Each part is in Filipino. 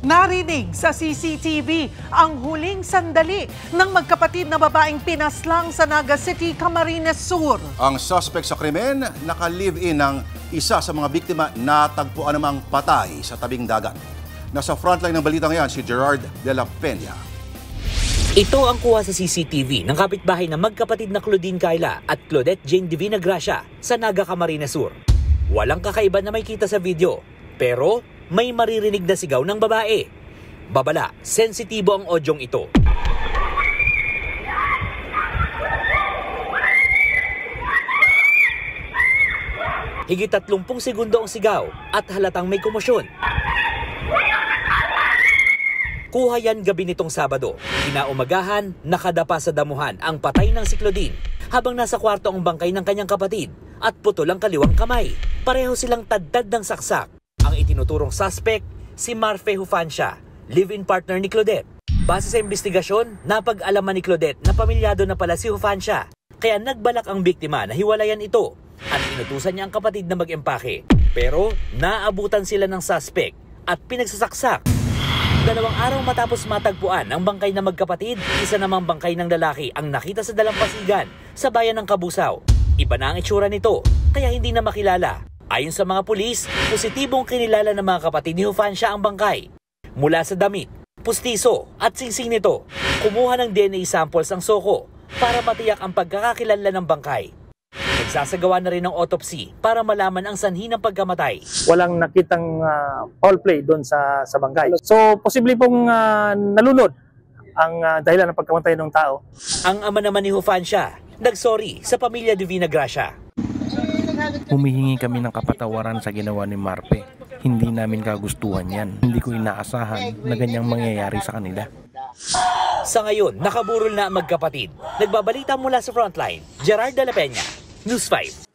Narinig sa CCTV ang huling sandali ng magkapatid na babaeng pinaslang sa Naga City, Camarines Sur. Ang suspect sa krimen, naka-live-in ng isa sa mga biktima na tagpuan namang patay sa tabing dagat. Nasa frontline ng balita ngayon si Gerard de la Peña. Ito ang kuha sa CCTV ng kapitbahay na magkapatid na Claudine Kayla at Claudette Jane Divina Gracia sa Naga, Camarines Sur. Walang kakaiba na may kita sa video, pero may maririnig na sigaw ng babae. Babala, sensitibo ang odyong ito. Higit 30 segundo ang sigaw at halatang may komosyon. Kuha yan gabi nitong Sabado. Kinaumagahan, nakadapa sa damuhan ang patay ng si Claudine habang nasa kwarto ang bangkay ng kanyang kapatid at putol ang kaliwang kamay. Pareho silang tadtad ng saksak. Ang itinuturong suspect, si Marfe Hufancia, live-in partner ni Claudette. Base sa investigasyon, napag-alaman ni Claudette na pamilyado na pala si Hufancia, kaya nagbalak ang biktima na hiwalayan ito at inutusan niya ang kapatid na mag-empake. Pero naabutan sila ng suspect at pinagsasaksak. 2 araw matapos matagpuan ang bangkay na magkapatid, isa namang bangkay ng lalaki ang nakita sa dalampasigan sa bayan ng Kabusaw. Iba na ang itsura nito, kaya hindi na makilala. Ayon sa mga pulis, positibong kinilala ng mga kapatid ni Hufancia ang bangkay. Mula sa damit, pustiso at singsing nito, kumuha ng DNA samples ang soko para matiyak ang pagkakakilala ng bangkay. Nagsasagawa na rin ng autopsy para malaman ang sanhi ng pagkamatay. Walang nakitang foul play doon sa bangkay. So, posible pong nalunod ang dahilan ng pagkamatay ng tao. Ang ama naman ni Hufancia, nagsorry sa pamilya Divina Gracia. Humihingi kami ng kapatawaran sa ginawa ni Marpe. Hindi namin kagustuhan yan. Hindi ko inaasahan na ganyang mangyayari sa kanila. Sa ngayon, nakaburol na ang magkapatid. Nagbabalita mula sa frontline, Gerard de la Peña, News 5.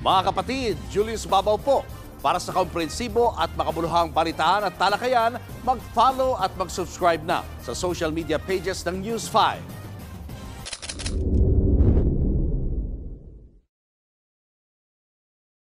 Mga kapatid, Julius Babaw po. Para sa komprehensibo at makabuluhang balitaan at talakayan, mag-follow at mag-subscribe na sa social media pages ng News 5.